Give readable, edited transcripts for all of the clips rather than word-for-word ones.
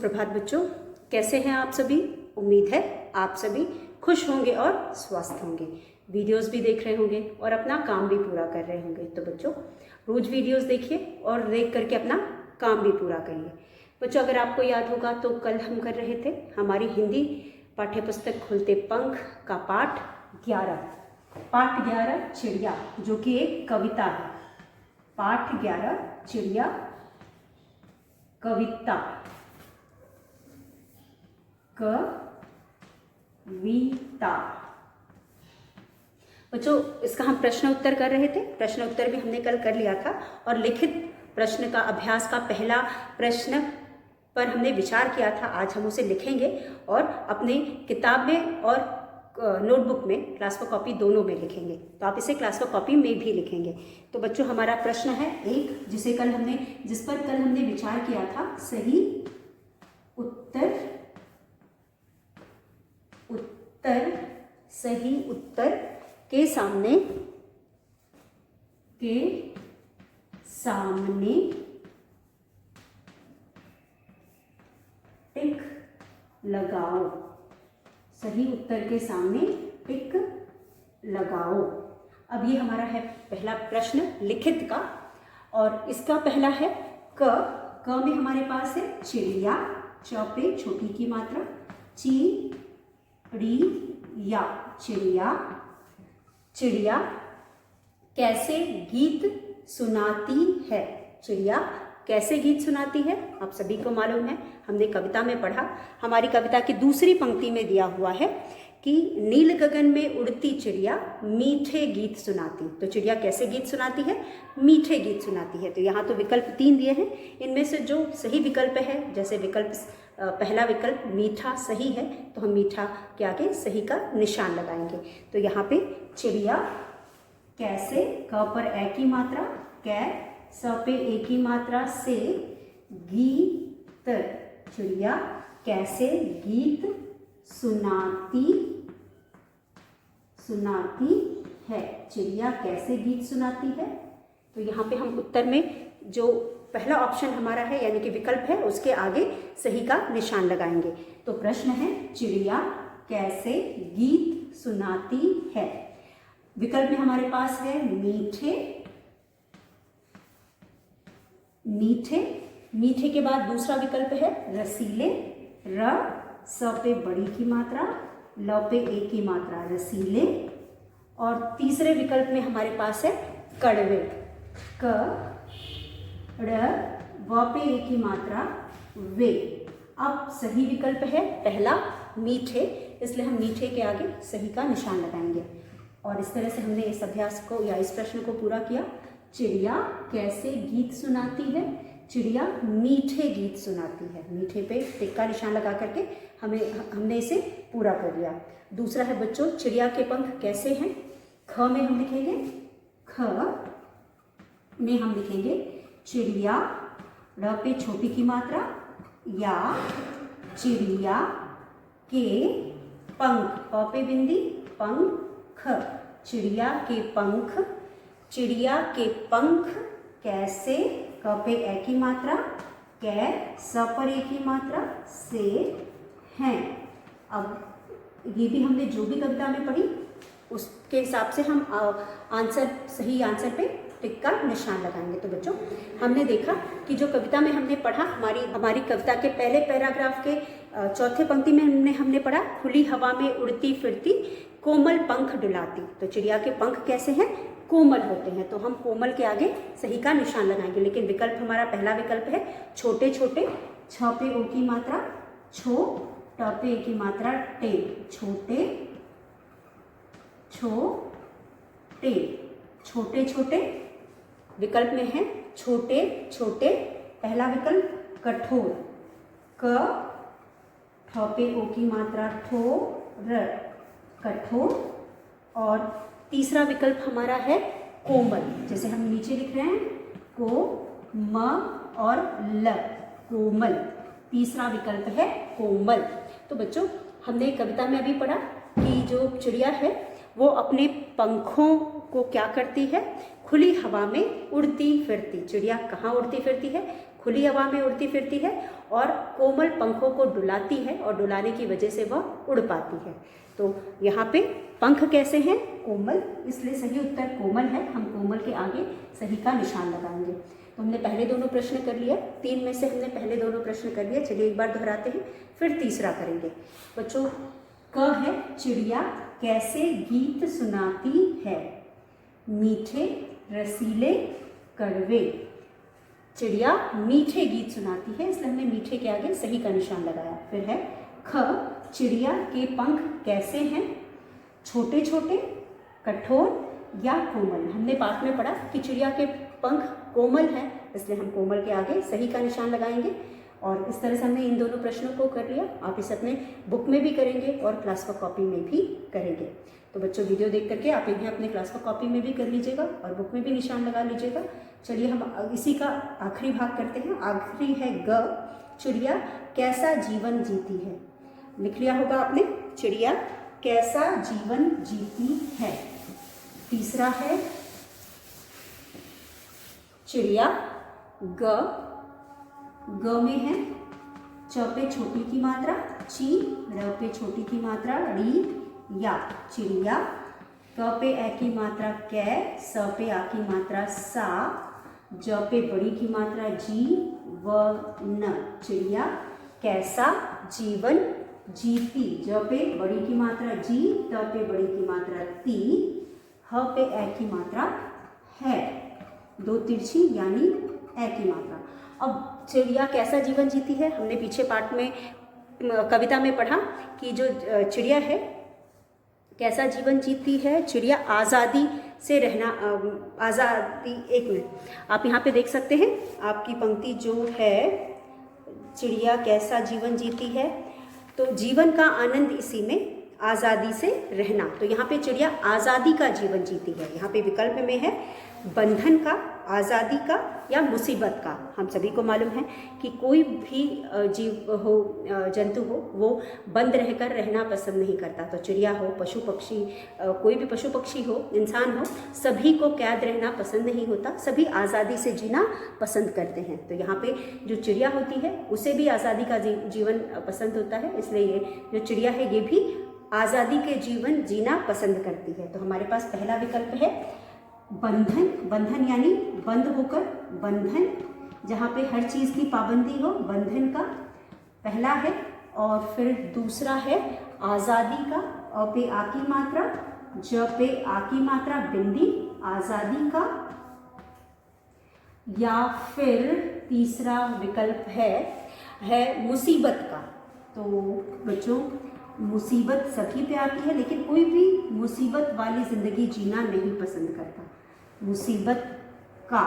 सुप्रभात बच्चों, कैसे हैं आप सभी। उम्मीद है आप सभी खुश होंगे और स्वस्थ होंगे। वीडियोस भी देख रहे होंगे और अपना काम भी पूरा कर रहे होंगे। तो बच्चों रोज वीडियोस देखिए और देख करके अपना काम भी पूरा करिए। बच्चों अगर आपको याद होगा तो कल हम कर रहे थे हमारी हिंदी पाठ्य पुस्तक खुलते पंख का पाठ 11 चिड़िया, जो कि एक कविता है। पाठ 11 चिड़िया कविता बच्चों इसका हम प्रश्न उत्तर कर रहे थे। प्रश्न उत्तर भी हमने कल कर लिया था और लिखित प्रश्न का अभ्यास का पहला प्रश्न पर हमने विचार किया था। आज हम उसे लिखेंगे और अपनी किताब में और नोटबुक में, क्लास व कॉपी दोनों में लिखेंगे। तो आप इसे क्लास व कॉपी में भी लिखेंगे। तो बच्चों हमारा प्रश्न है एक, जिस पर कल हमने विचार किया था। सही उत्तर के सामने टिक लगाओ। सही उत्तर के सामने टिक लगाओ। अब ये हमारा है पहला प्रश्न लिखित का, और इसका पहला है क में हमारे पास है चिड़िया, च पे छोटी की मात्रा, चिड़िया कैसे गीत सुनाती है। चिड़िया कैसे गीत सुनाती है आप सभी को मालूम है, हमने कविता में पढ़ा। हमारी कविता की दूसरी पंक्ति में दिया हुआ है कि नील गगन में उड़ती चिड़िया मीठे गीत सुनाती। तो चिड़िया कैसे गीत सुनाती है? मीठे गीत सुनाती है। तो यहाँ तो विकल्प 3 दिए हैं, इनमें से जो सही विकल्प है, जैसे पहला विकल्प मीठा सही है, तो हम मीठा के आगे सही का निशान लगाएंगे। तो यहाँ पे चिड़िया कैसे, क पर ए की मात्रा, कै, स पे ए की मात्रा, से, गीत, चिड़िया कैसे गीत सुनाती है। चिड़िया कैसे गीत सुनाती है। तो यहाँ पे हम उत्तर में जो पहला ऑप्शन हमारा है यानी कि विकल्प है, उसके आगे सही का निशान लगाएंगे। तो प्रश्न है चिड़िया कैसे गीत सुनाती है। विकल्प में हमारे पास है मीठे के बाद दूसरा विकल्प है रसीले, र, स पे बड़ी की मात्रा, ल पे ए की मात्रा, रसीले। और तीसरे विकल्प में हमारे पास है कड़वे, क, ड़, व पे ए की मात्रा, वे। अब सही विकल्प है पहला मीठे, इसलिए हम मीठे के आगे सही का निशान लगाएंगे। और इस तरह से हमने इस अभ्यास को या इस प्रश्न को पूरा किया। चिड़िया कैसे गीत सुनाती है। चिड़िया मीठे गीत सुनाती है। मीठे पे टिक का निशान लगा करके हमने इसे पूरा कर लिया। दूसरा है बच्चों चिड़िया के पंख कैसे हैं। ख में हम लिखेंगे चिड़िया, र पे छोटी की मात्रा, या चिड़िया के पंख, प पे बिंदी, पंख, चिड़िया के पंख कैसे, क पे ए की मात्रा, कै, स पर ए की मात्रा, से हैं। अब ये भी हमने जो भी कविता में पढ़ी उसके हिसाब से हम सही आंसर पे टिक का निशान लगाएंगे। तो बच्चों हमने देखा कि जो कविता में हमने पढ़ा, हमारी कविता के पहले पैराग्राफ के चौथे पंक्ति में हमने पढ़ा खुली हवा में उड़ती फिरती कोमल पंख डुलाती। तो चिड़िया के पंख कैसे हैं? कोमल होते हैं। तो हम कोमल के आगे सही का निशान लगाएंगे। लेकिन विकल्प हमारा पहला विकल्प है छोटे छोटे, छ पे ओ की मात्रा, छो, ट पे ए की मात्रा, टे, छोटे छोटे। विकल्प में है छोटे छोटे। पहला विकल्प कठोर, क, ठ पे ओ की मात्रा, ठो, र, कठोर। और तीसरा विकल्प हमारा है कोमल, जैसे हम नीचे लिख रहे हैं को, म और ल, कोमल। तीसरा विकल्प है कोमल। तो बच्चों हमने कविता में अभी पढ़ा कि जो चिड़िया है वो अपने पंखों को क्या करती है, खुली हवा में उड़ती फिरती। चिड़िया कहाँ उड़ती फिरती है? खुली हवा में उड़ती फिरती है और कोमल पंखों को डुलाती है और डुलाने की वजह से वह उड़ पाती है। तो यहाँ पे पंख कैसे हैं? कोमल, इसलिए सही उत्तर कोमल है। हम कोमल के आगे सही का निशान लगाएंगे। तो हमने पहले दोनों प्रश्न कर लिया, 3 में से हमने पहले दोनों प्रश्न कर लिए। चलिए एक बार दोहराते हैं, फिर तीसरा करेंगे। बच्चों, क है चिड़िया कैसे गीत सुनाती है? मीठे, रसीले, कड़वे। चिड़िया मीठे गीत सुनाती है, इसलिए हमने मीठे के आगे सही का निशान लगाया। फिर है ख, चिड़िया के पंख कैसे हैं? छोटे छोटे, कठोर या कोमल। हमने पाठ में पढ़ा कि चिड़िया के पंख कोमल हैं, इसलिए हम कोमल के आगे सही का निशान लगाएंगे। और इस तरह से हमने इन दोनों प्रश्नों को कर लिया। आप इसे अपने बुक में भी करेंगे और क्लास वर्क कॉपी में भी करेंगे। तो बच्चों, वीडियो देख करके आप इन्हें अपने क्लास वर्क कॉपी में भी कर लीजिएगा और बुक में भी निशान लगा लीजिएगा। चलिए हम इसी का आखिरी भाग करते हैं। आखिरी है ग, चिड़िया कैसा जीवन जीती है? लिख लिया होगा आपने, चिड़िया कैसा जीवन जीती है। तीसरा है चिड़िया ग, ग में है च पे छोटी की मात्रा ची, र पे छोटी की मात्रा री, या। चिड़िया क पे ए की मात्रा कै, स पे आ की मात्रा सा, ज पे बड़ी की मात्रा जी, व न। चिड़िया कैसा जीवन जीती। ज पे बड़ी की मात्रा जी, त पे बड़ी की मात्रा ती, ह पे ए की मात्रा है, 2 तिरछी यानी ए की मात्रा। अब चिड़िया कैसा जीवन जीती है, हमने पीछे पाठ में कविता में पढ़ा कि जो चिड़िया है कैसा जीवन जीती है। चिड़िया आज़ादी से रहना, आज़ादी, एक मिनट आप यहाँ पे देख सकते हैं, आपकी पंक्ति जो है चिड़िया कैसा जीवन जीती है, तो जीवन का आनंद इसी में, आज़ादी से रहना। तो यहाँ पे चिड़िया आज़ादी का जीवन जीती है। यहाँ पे विकल्प में है बंधन का, आज़ादी का या मुसीबत का। हम सभी को मालूम है कि कोई भी जीव हो, जंतु हो, वो बंद रहकर रहना पसंद नहीं करता। तो चिड़िया हो, पशु पक्षी, कोई भी पशु पक्षी हो, इंसान हो, सभी को कैद रहना पसंद नहीं होता, सभी आज़ादी से जीना पसंद करते हैं। तो यहाँ पे जो चिड़िया होती है उसे भी आज़ादी का जीवन पसंद होता है, इसलिए ये जो चिड़िया है ये भी आज़ादी के जीवन जीना पसंद करती है। तो हमारे पास पहला विकल्प है बंधन, बंधन यानी बंद होकर, बंधन जहाँ पे हर चीज़ की पाबंदी हो, बंधन का पहला है। और फिर दूसरा है आज़ादी का, अ पे आ की मात्रा, ज पे आ की मात्रा बिंदी, आज़ादी का। या फिर तीसरा विकल्प है मुसीबत का। तो बच्चों, मुसीबत सभी पे आती है, लेकिन कोई भी मुसीबत वाली ज़िंदगी जीना नहीं पसंद करता। मुसीबत का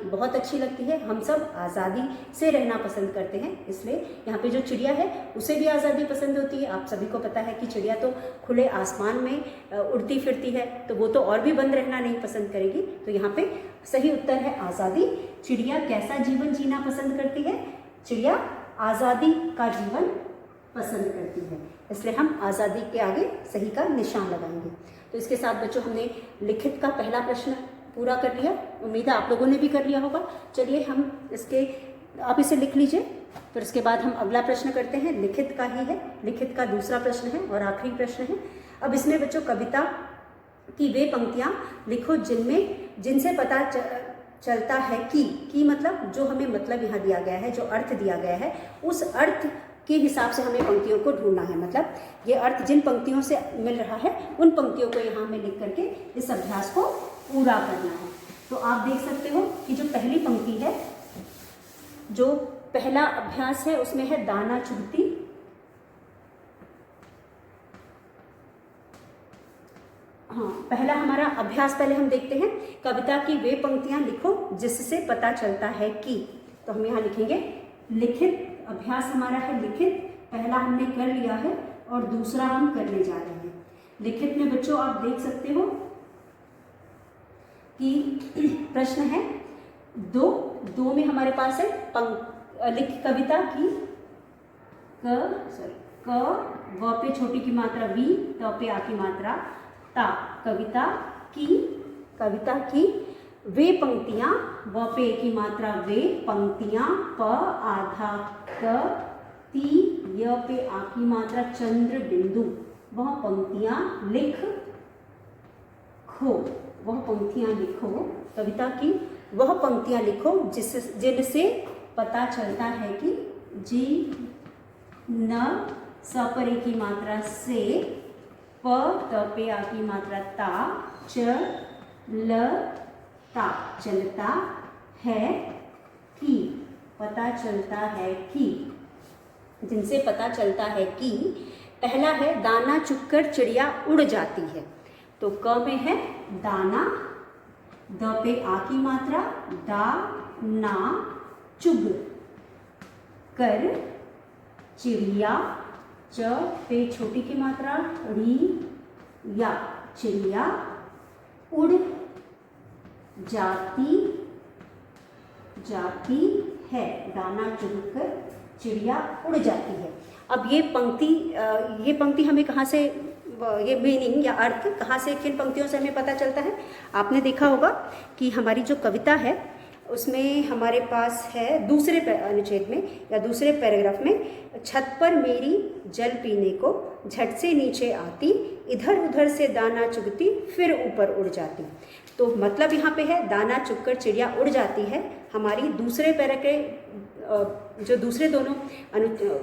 बहुत अच्छी लगती है, हम सब आज़ादी से रहना पसंद करते हैं, इसलिए यहाँ पे जो चिड़िया है उसे भी आज़ादी पसंद होती है। आप सभी को पता है कि चिड़िया तो खुले आसमान में उड़ती फिरती है, तो वो तो और भी बंद रहना नहीं पसंद करेगी। तो यहाँ पे सही उत्तर है आज़ादी। चिड़िया कैसा जीवन जीना पसंद करती है? चिड़िया आज़ादी का जीवन पसंद करती है, इसलिए हम आज़ादी के आगे सही का निशान लगाएंगे। तो इसके साथ बच्चों, हमने लिखित का पहला प्रश्न पूरा कर लिया, उम्मीद है आप लोगों ने भी कर लिया होगा। चलिए हम इसके, आप इसे लिख लीजिए, फिर उसके बाद हम अगला प्रश्न करते हैं। लिखित का ही है, लिखित का दूसरा प्रश्न है और आखिरी प्रश्न है। अब इसमें बच्चों कविता की वे पंक्तियाँ लिखो जिनसे पता चलता है कि मतलब जो हमें मतलब यहाँ दिया गया है, जो अर्थ दिया गया है, उस अर्थ के हिसाब से हमें पंक्तियों को ढूंढना है। मतलब ये अर्थ जिन पंक्तियों से मिल रहा है उन पंक्तियों को यहाँ हमें लिख करके इस अभ्यास को पूरा करना है। तो आप देख सकते हो कि जो पहली पंक्ति है, जो पहला अभ्यास है, उसमें है दाना चुगती। हाँ, पहला हमारा अभ्यास पहले हम देखते हैं। कविता की वे पंक्तियां लिखो जिससे पता चलता है कि, तो हम यहाँ लिखेंगे लिखित। अभ्यास हमारा है लिखित, पहला हमने कर लिया है और दूसरा हम करने जा रहे हैं। लिखित में बच्चों आप देख सकते हो कि प्रश्न है दो में हमारे पास है लिख कविता की क, व पे छोटी की मात्रा वी, त पे आ की मात्रा ता। कविता की वे पंक्तियां, व पे की मात्रा वे पंक्तियां, प आधा क, ती य पे आ की मात्रा चंद्र बिंदु, वह पंक्तियां लिख खो, वह पंक्तियां लिखो, कविता की वह पंक्तियां लिखो जिनसे पता चलता है कि जी न स पर ए की मात्रा से, प त पे आ की मात्रा ता, च ल ता चलता है कि, पता चलता है कि, जिनसे पता चलता है कि। पहला है दाना चुगकर चिड़िया उड़ जाती है, तो क में है दाना, द पे आ की मात्रा, दा ना चुग कर चिड़िया, च पे छोटी की मात्रा, री या चिड़िया उड़ जाती जाती है, दाना चुगकर चिड़िया उड़ जाती है। अब ये पंक्ति हमें कहाँ से, ये मीनिंग या अर्थ कहाँ से, किन पंक्तियों से हमें पता चलता है? आपने देखा होगा कि हमारी जो कविता है उसमें हमारे पास है दूसरे अनुच्छेद में या दूसरे पैराग्राफ में, छत पर मेरी जल पीने को झट से नीचे आती, इधर उधर से दाना चुगती फिर ऊपर उड़ जाती। तो मतलब यहाँ पे है दाना चुगकर चिड़िया उड़ जाती है। हमारी दूसरे पैरा के जो दूसरे दोनों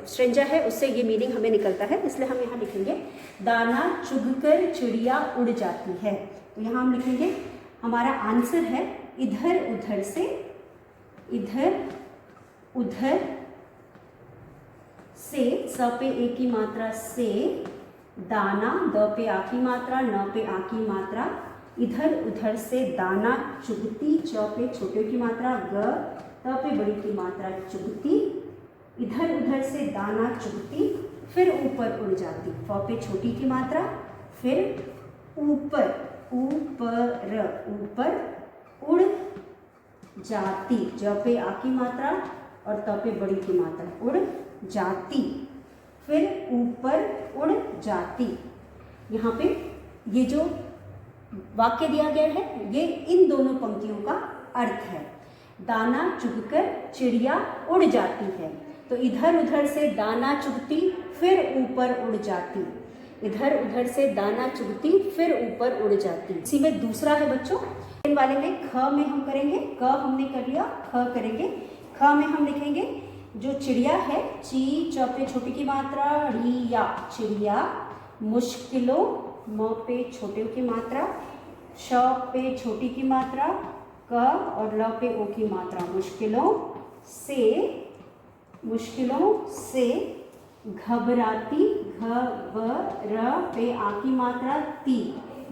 स्ट्रेंजा है उससे ये मीनिंग हमें निकलता है, इसलिए हम यहाँ लिखेंगे दाना चुगकर चिड़िया उड़ जाती है। तो यहाँ हम लिखेंगे हमारा आंसर है इधर उधर से, इधर उधर से, स पे ए की मात्रा से, दाना, द पे आ की मात्रा, न पे आ की मात्रा, इधर उधर से दाना चुगती, च पे छोटे की मात्रा, ग, त पे बड़ी की मात्रा चुगती, इधर उधर से दाना चुगती फिर ऊपर उड़ जाती, फ पे छोटी की मात्रा, फिर ऊपर, ऊपर ऊपर उड़ जाती, ज पे आ की मात्रा और त पे बड़ी की मात्रा, उड़ जाती फिर ऊपर उड़ जाती। यहाँ पे ये जो वाक्य दिया गया है ये इन दोनों पंक्तियों का अर्थ है। दाना चुगकर चिड़िया उड़ जाती है, तो इधर उधर से दाना चुगती फिर ऊपर उड़ जाती, इधर उधर से दाना चुगती फिर ऊपर उड़ जाती। इसी में दूसरा है बच्चों, इन वाले में ख में हम करेंगे, क हमने कर लिया, ख करेंगे। ख में हम लिखेंगे जो चिड़िया है, ची, च पे छोटी की मात्रा, री या चिड़िया, मुश्किलों, म पे छोटे की मात्रा, श पे छोटी की मात्रा, क और ल पे ओ की मात्रा, मुश्किलों से घबराती, घ ब र पे आ की मात्रा, ती,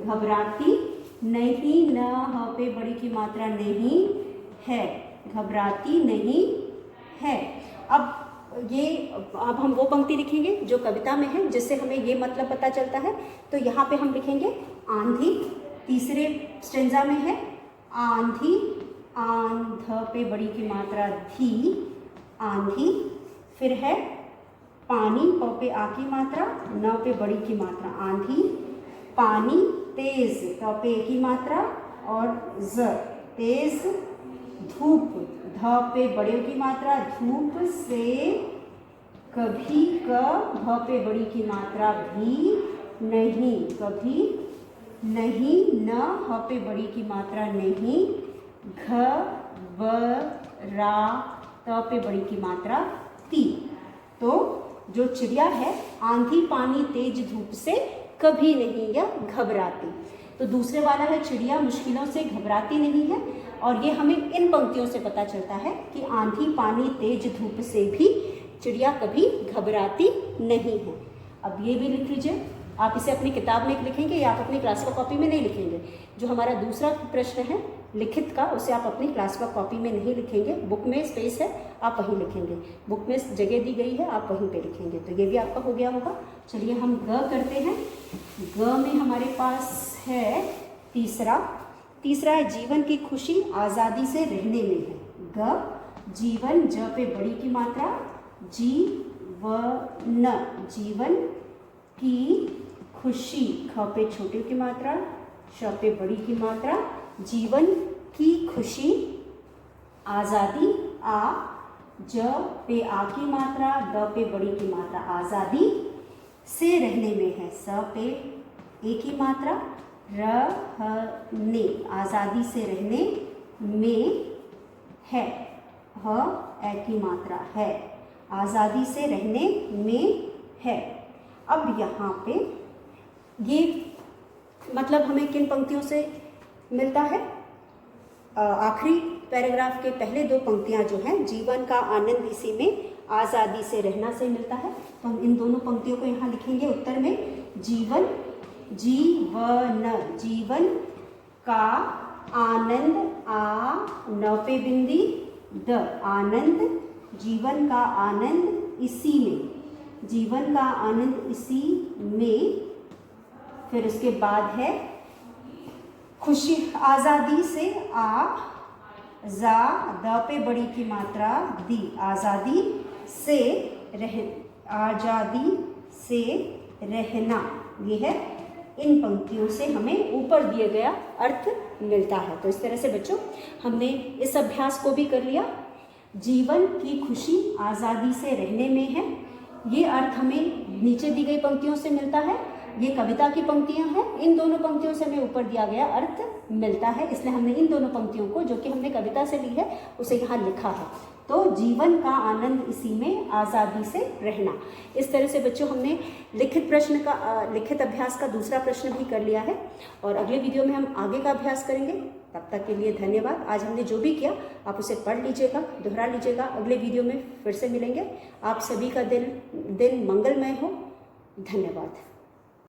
घबराती नहीं, न ह पे बड़ी की मात्रा नहीं है, घबराती नहीं है। अब हम वो पंक्ति लिखेंगे जो कविता में है जिससे हमें ये मतलब पता चलता है। तो यहाँ पे हम लिखेंगे आंधी, तीसरे स्टेंजा में है आंधी, आंध पे बड़ी की मात्रा धी, आंधी, फिर है पानी, प पे आ की मात्रा, न पे बड़ी की मात्रा, आंधी, पानी, तेज, त पे ए की मात्रा और ज, तेज, धूप, ध पे बड़े की मात्रा, धूप से, कभी, क, भ पे बड़ी की मात्रा, भी, नहीं, कभी नहीं, न, ह पे बड़ी की मात्रा, नहीं, घ, ब, रा, त पे बड़ी की मात्रा, ती। तो जो चिड़िया है आंधी, पानी, तेज धूप से कभी नहीं या घबराती। तो दूसरे वाला है चिड़िया मुश्किलों से घबराती नहीं है, और ये हमें इन पंक्तियों से पता चलता है कि आंधी, पानी, तेज धूप से भी चिड़िया कभी घबराती नहीं है। अब ये भी लिख लीजिए, आप इसे अपनी किताब में लिखेंगे या आप अपनी क्लास वर्क कॉपी में नहीं लिखेंगे। जो हमारा दूसरा प्रश्न है लिखित का, उसे आप अपनी क्लास वर्क कॉपी में नहीं लिखेंगे, बुक में स्पेस है आप वहीं लिखेंगे, बुक में जगह दी गई है आप वहीं पे लिखेंगे। तो ये भी आपका हो गया होगा। चलिए हम ग करते हैं। ग में हमारे पास है तीसरा है जीवन की खुशी आज़ादी से रहने में है। ग, जीवन, ज पे बड़ी की मात्रा, जी व न, जीवन की खुशी, ख पे छोटे की मात्रा, श पे बड़ी की मात्रा, जीवन की खुशी, आज़ादी, आ, ज पे आ की मात्रा, द पे बड़ी की मात्रा, आज़ादी से रहने में है, स पे ए की मात्रा, रहने, आज़ादी से रहने में है, ह ए की मात्रा है, आज़ादी से रहने में है। अब यहाँ पे ये मतलब हमें किन पंक्तियों से मिलता है? आखिरी पैराग्राफ के पहले दो पंक्तियाँ जो हैं, जीवन का आनंद इसी में, आज़ादी से रहना से मिलता है। तो हम इन दोनों पंक्तियों को यहाँ लिखेंगे उत्तर में। जीवन, जीवन, जीवन का आनंद, आ न पे बिंदी, द, आनंद, जीवन का आनंद इसी में, जीवन का आनंद इसी में। फिर उसके बाद है खुशी, आज़ादी से, आ, जा, द पे बड़ी की मात्रा, दी, आज़ादी से रह, आज़ादी से रहना। ये है, इन पंक्तियों से हमें ऊपर दिए गया अर्थ मिलता है। तो इस तरह से बच्चों हमने इस अभ्यास को भी कर लिया। जीवन की खुशी आज़ादी से रहने में है, ये अर्थ हमें नीचे दी गई पंक्तियों से मिलता है। ये कविता की पंक्तियां हैं, इन दोनों पंक्तियों से हमें ऊपर दिया गया अर्थ मिलता है, इसलिए हमने इन दोनों पंक्तियों को, जो कि हमने कविता से ली है, उसे यहाँ लिखा है। तो जीवन का आनंद इसी में, आज़ादी से रहना। इस तरह से बच्चों हमने लिखित प्रश्न का, लिखित अभ्यास का दूसरा प्रश्न भी कर लिया है और अगले वीडियो में हम आगे का अभ्यास करेंगे। तब तक के लिए धन्यवाद। आज हमने जो भी किया आप उसे पढ़ लीजिएगा, दोहरा लीजिएगा। अगले वीडियो में फिर से मिलेंगे। आप सभी का दिन मंगलमय हो। धन्यवाद।